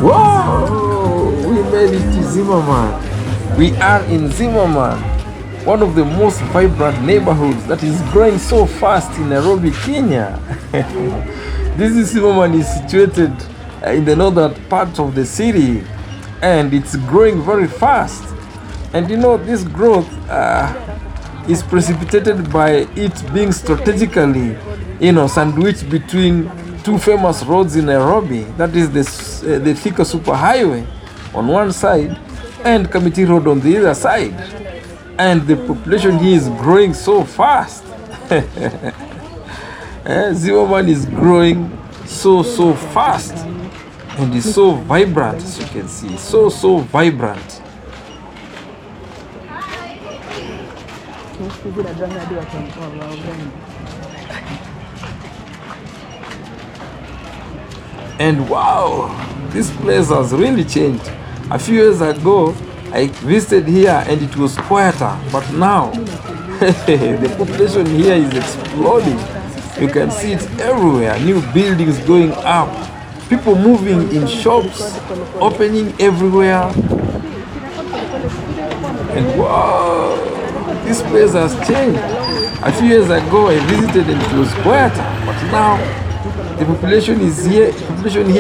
Whoa! We made it to Zimmerman. We are in Zimmerman, one of the most vibrant neighborhoods that is growing so fast in Nairobi, Kenya. This is Zimmerman is situated in the northern part of the city, and it's growing very fast. And you know, this growth is precipitated by it being strategically, sandwiched between two famous roads in Nairobi. That is the Thika Superhighway on one side and Committee Road on the other side. And the population here is growing so fast. Zimmerman is growing so fast, and is so vibrant, as you can see. So vibrant. And wow, this place has really changed. A few years ago, I visited here and it was quieter, but now the population here is exploding. You can see it everywhere. New buildings going up, people moving in shops, opening everywhere. And wow, this place has changed. A few years ago, I visited and it was quieter, but now the population here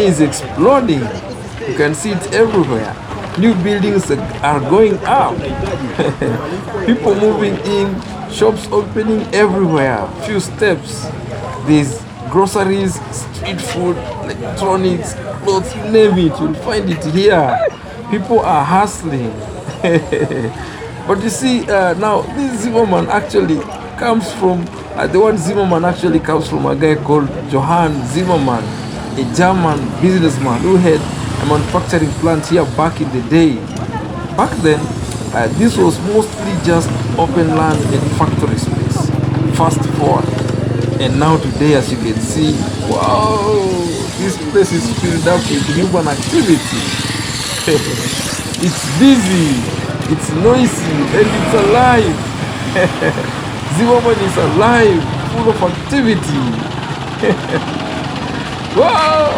is exploding. You can see it everywhere. New buildings are going up. People moving in, shops opening everywhere. Few steps. There's groceries, street food, electronics, clothes, you name it, you'll find it here. People are hustling. But you see, now this Zimmerman actually comes from, the word Zimmerman actually comes from a guy called Johann Zimmerman, a German businessman who had a manufacturing plant here back in the day. Back then, this was mostly just open land and factory space. Fast forward, and now today, as you can see, wow, this place is filled up with human activity. It's busy, it's noisy, and it's alive. Zimmerman is alive, full of activity. Wow!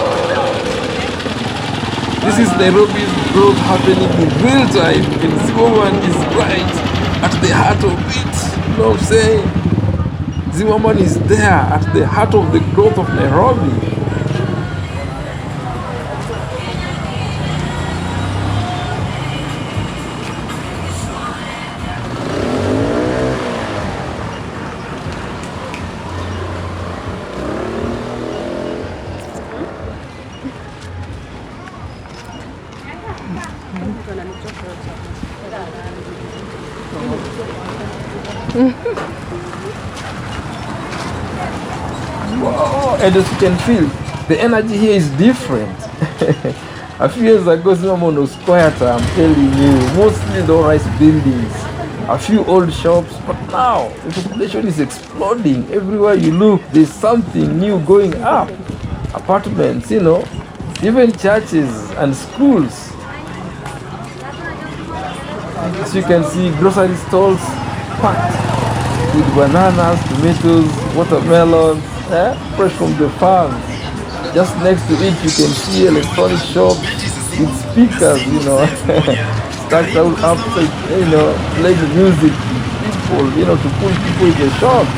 This is Nairobi's growth happening in real time, and Zimmerman is right at the heart of it. You know what I'm saying? Zimmerman is there at the heart of the growth of Nairobi. Wow, and as you can feel, the energy here is different. A few years ago, Zimmerman was quieter, I'm telling you, mostly low-rise buildings, a few old shops, but now the population is exploding. Everywhere you look, there's something new going up. Apartments, even churches and schools. As you can see, grocery stores packed with bananas, tomatoes, watermelons, fresh from the farms. Just next to it, you can see electronic shops with speakers, stacked out upside, playing music to people, to pull people in the shops.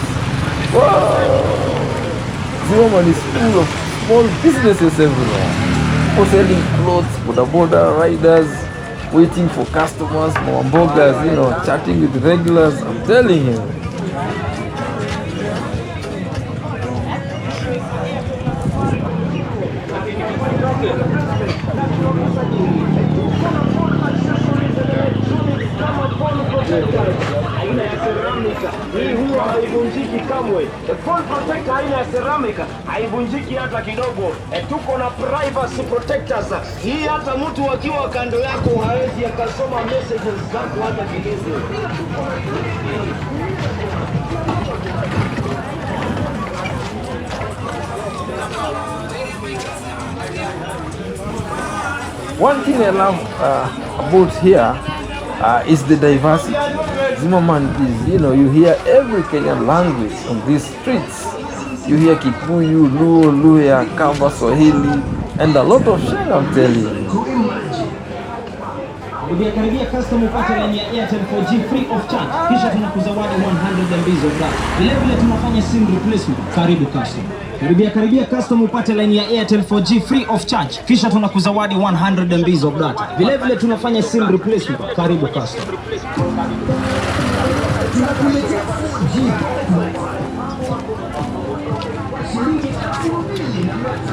Wow! Zimmerman is full of small businesses everywhere. People selling clothes, border riders, waiting for customers, mawambogas, chatting with regulars. I'm telling you. Hii huwa haivunjiki kamwe. Full protector aina ya ceramic haivunjiki hata kidogo. Tuko na privacy protectors. Hii hata mtu akiwa kando yako hawezi akasoma messages zako hata kidogo. One thing I love about here is the diversity. Zimmerman is, you hear every Kenyan language on these streets. You hear Kikuyu, Luo, Luya, Kamba, Swahili, and a lot of shit, I'm telling you. Karibia customer upate line ya Airtel 4G free of charge. Kisha tunakuzawadi 100 MB of data. Vile vile tunafanya SIM replacement. Karibu customer. Karibia customer upate line ya Airtel 4G free of charge. Kisha tunakuzawadi 100 MB of data. Vile vile tunafanya SIM replacement. Karibu customer.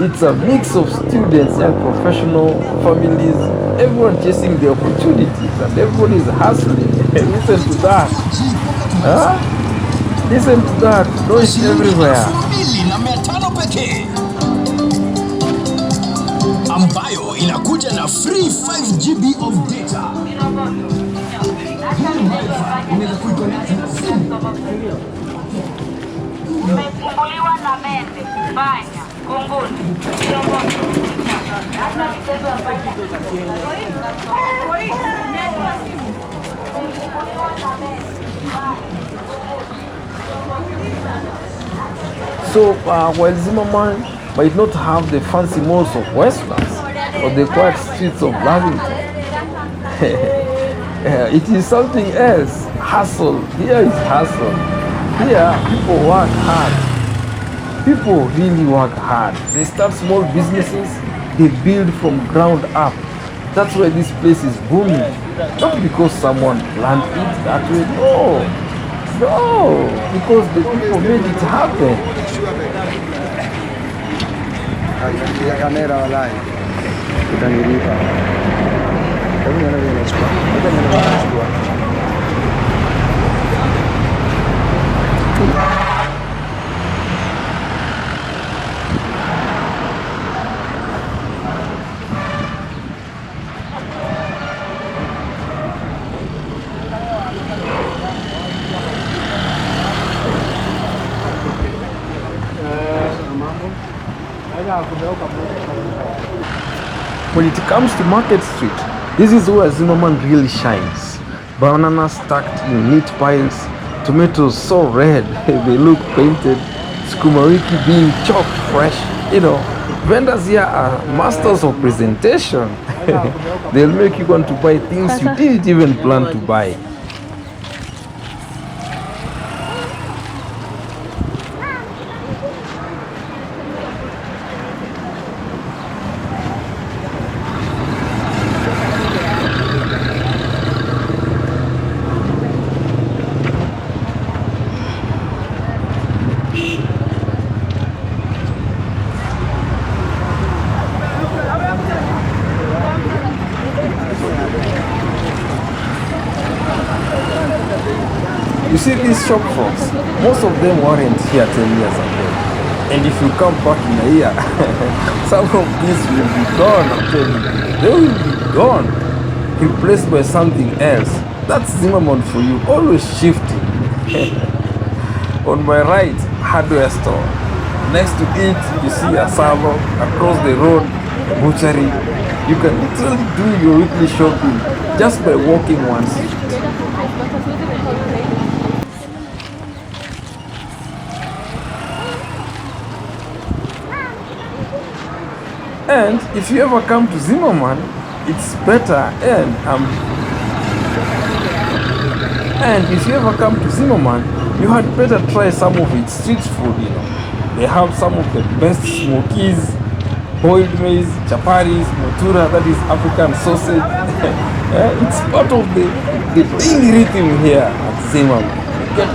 It's a mix of students, young professional, families, everyone chasing the opportunities, and everyone is hustling. Listen to that. Huh? Listen to that. Noise everywhere. Ambayo inakuja na free 5 GB of data. Unaweza kuiconnect na simu. Umesumbuliwa na mende, panya, kunguni, So while Zimmerman might not have the fancy malls of Westlands or the quiet streets of Lavington, it is something else. Hustle. Here is hustle. Here, people work hard. People really work hard. They start small businesses, they build from ground up. That's why this place is booming. Not because someone planned it that way, no, because the people made it happen. When it comes to Market Street, this is where Zimmerman really shines. Bananas stacked in neat piles, tomatoes so red they look painted, sukuma wiki being chopped fresh. Vendors here are masters of presentation. They'll make you want to buy things you didn't even plan to buy. You see these shop fronts, most of them weren't here 10 years ago. And if you come back in a year, some of these will be gone, I'm telling you. They will be gone, replaced by something else. That's Zimmerman for you, always shifting. On my right, hardware store. Next to it, you see a salon. Across the road, a butchery. You can literally do your weekly shopping just by walking one street. And if you ever come to Zimmerman, it's better. And if you ever come to Zimmerman, you had better try some of its street food. They have some of the best smokies, boiled maize, chapatis, motura, that is African sausage. It's part of the daily rhythm here at Zimmerman. You get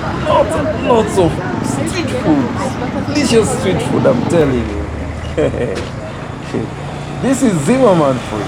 lots of street food, delicious street food, I'm telling you. This is Zimmerman for you.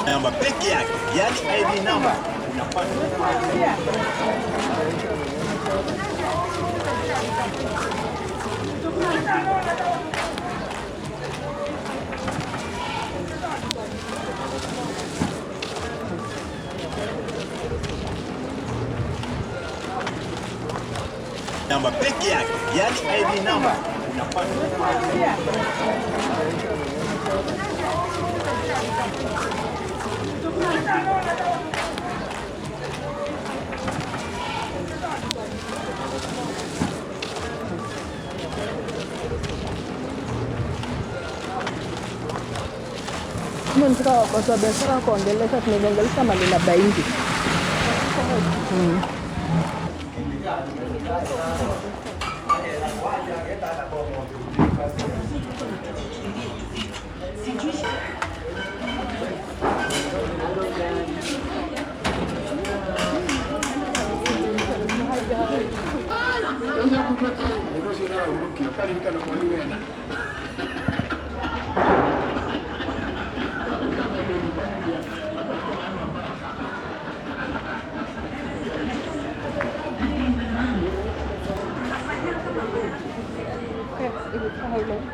Namba peke yake, yani ID namba unapata. Namba peke yake, yani ID namba unapata. Tunataka watu wa biashara kuongelesha, tunaongelesha mali na baingi. How long?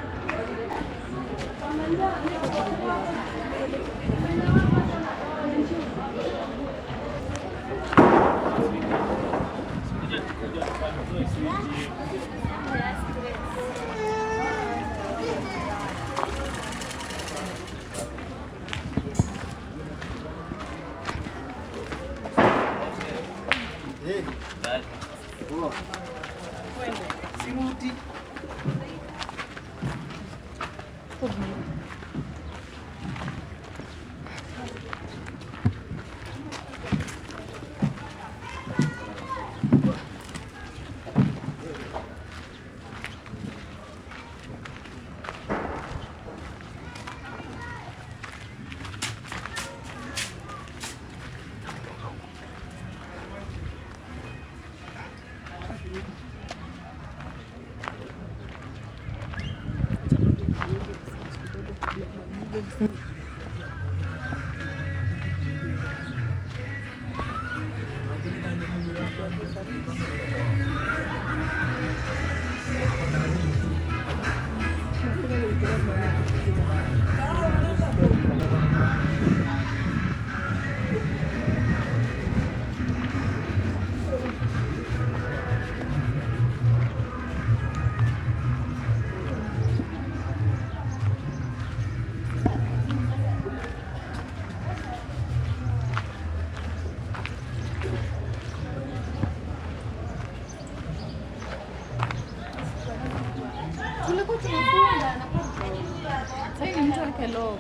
Hello.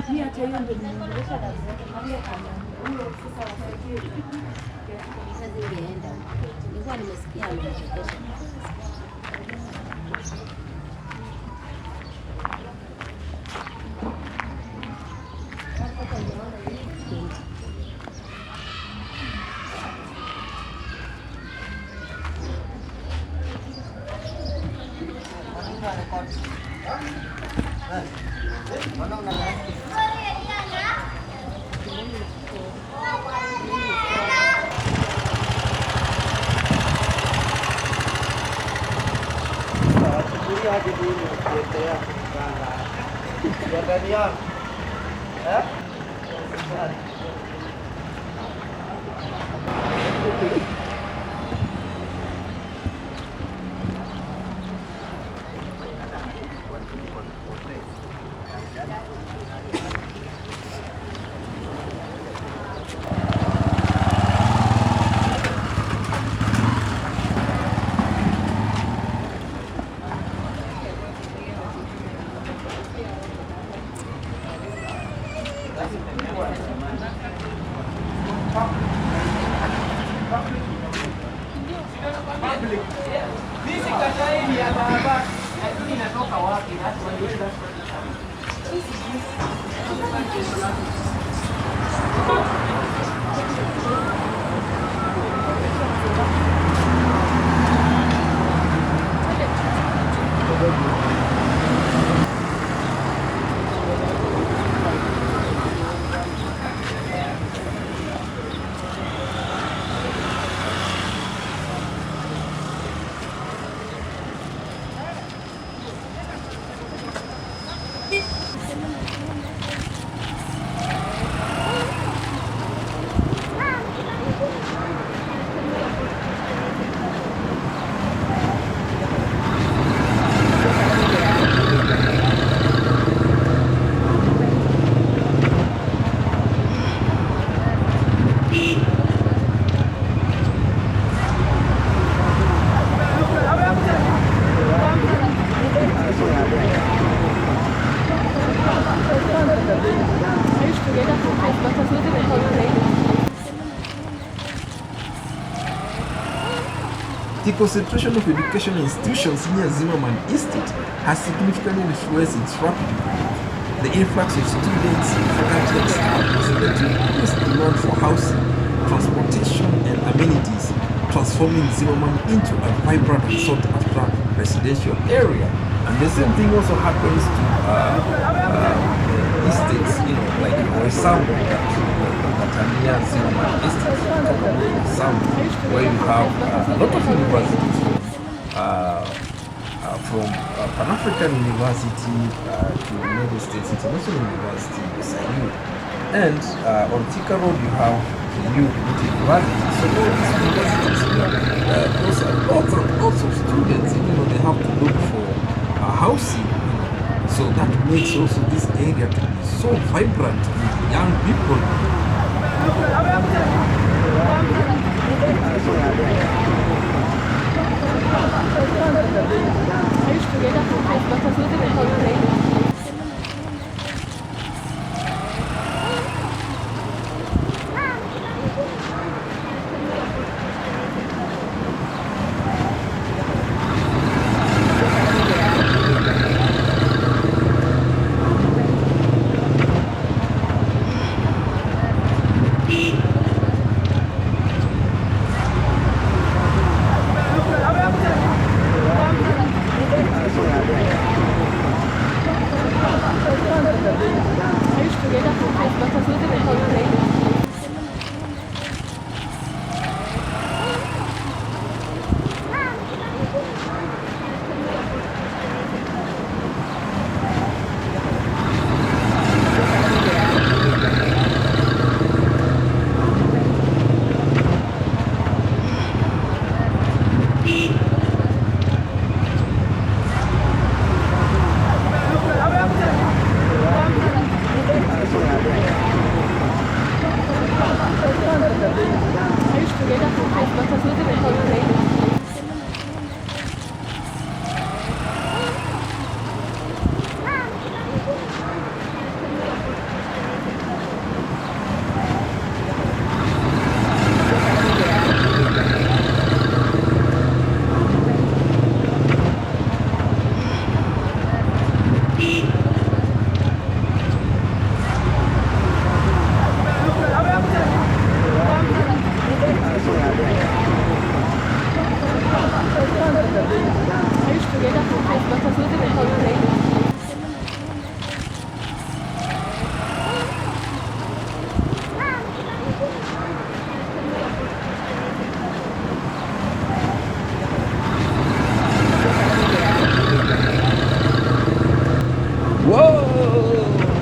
Mimi hata hiyo ndio nimeongelesha darasa huyo ofisa wa security. Kazi ingeenda. Nilikuwa nimesikia amechekesha. The concentration of educational institutions near Zimmerman Estate has significantly influenced its rapid growth. The influx of students, faculty, and staff has led to increased demand for housing, transportation, and amenities, transforming Zimmerman into a vibrant and sought-after residential area. And the same thing also happens to estates, like Resambo that are near Zimmerman Estate, where you have a lot of universities, from Pan-African University to United States International University, SIU. And on Thika Road, you have the University. So all these universities, those are lots and lots of students, they have to look for housing. So that makes also this area to be so vibrant with young people.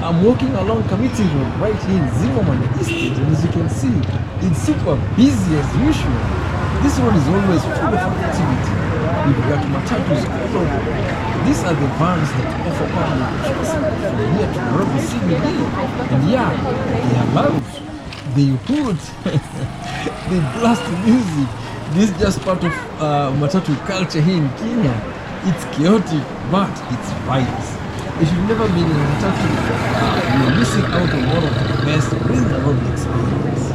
I'm walking along Committee Road right here in Zimmerman Estate, and as you can see, it's super busy as usual. This road is always full of activity. We've got matatus all over. These are the vans that offer public transport from here to Nairobi CBD. And yeah, they are loud, they hoot, they blast music. This is just part of matatu culture here in Kenya. It's chaotic, but it's vibes. If you've never been in a matatu, you're missing out on one of the best real Nairobi experience.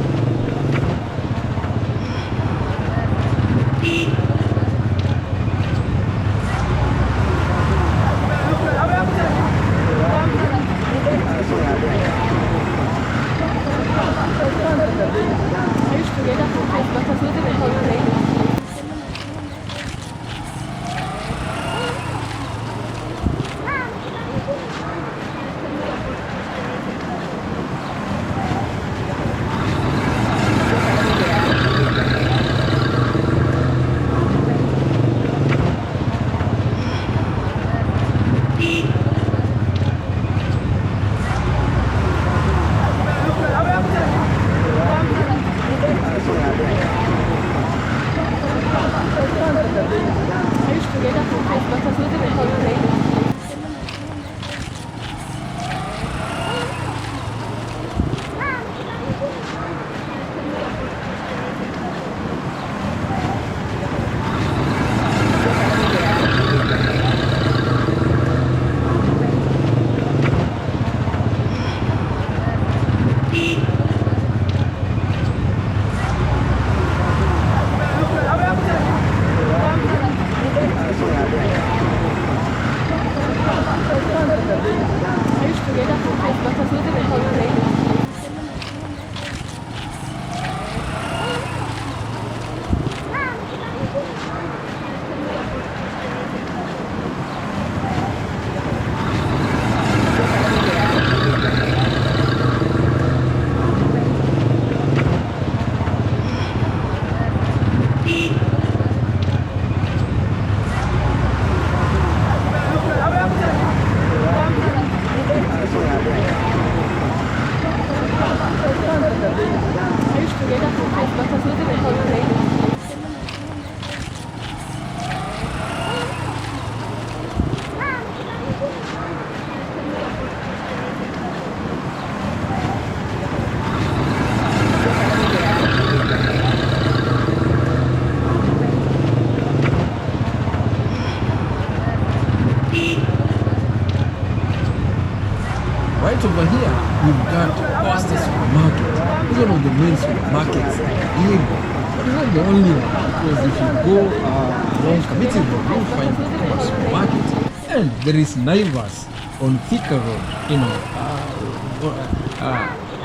over here, we've got Costa Supermarket. It's one of the main supermarkets here. But it's not the only one, because if you go along Kamiti Road, you'll find Costa Supermarket. And there is Naivas on Thika Road,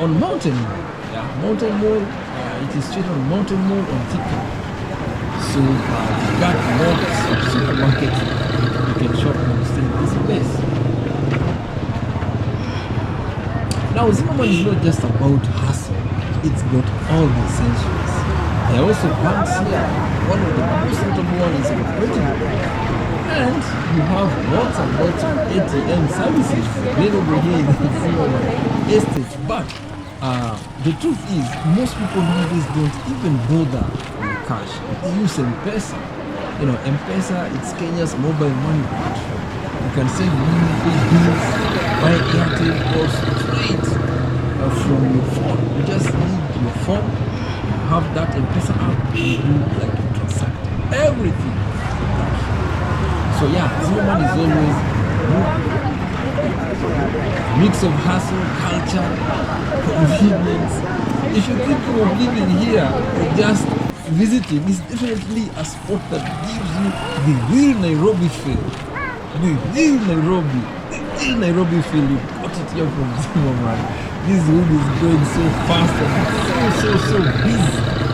on Mountain Mall. Yeah, Mountain Mall, it is straight on Mountain Mall on Thika. So you've got lots of supermarkets you can shop when you stay in this place. Now, Zimmerman is not just about hustle, it's got all the essentials. There are also banks here. One of the most notable one is unforgettable. And you have lots and lots of ATM services available here in the Zimmerman Estate. But the truth is, most people nowadays don't even bother with cash. They use M-Pesa. M-Pesa, it's Kenya's mobile money platform. You can send money, pay bills, buy airtime calls straight from your phone. You just need your phone, you have that M-Pesa app, you do like you transact everything. So yeah, Zimmerman is always a mix of hustle, culture, convenience. If you're thinking of living here or just visiting, it's definitely a spot that gives you the real Nairobi feel. The real Nairobi feel. You got it here from Zimmerman. This road is going so fast and so busy.